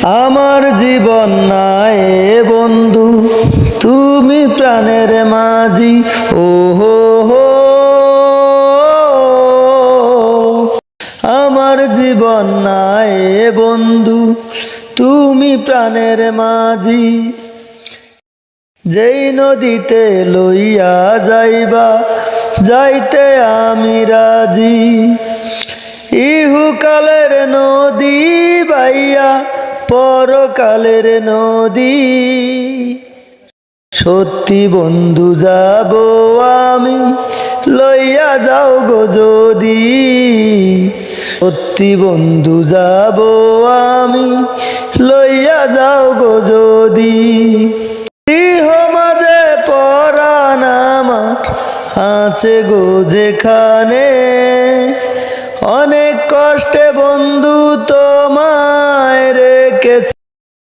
আমার জীবন নাই বন্ধু, তুমি প্রাণের মাঝি। ও হো হো, আমার জীবন নাই বন্ধু, তুমি প্রাণের মাঝি। যেই নদীতে লইয়া যাইবা, যাইতে আমি রাজি। ইহুকালের নদী বাইয়া পরকালের নদী। সত্যি বন্ধু যাব আমি, লইয়া যাও গো যদি। সত্যি বন্ধু যাব আমি, লইয়া যাও গো যদি। ইহ মাঝে পরাণ আমার আছে গো যেখানে, অনেক কষ্টে বন্ধু তোমায় রেখেছি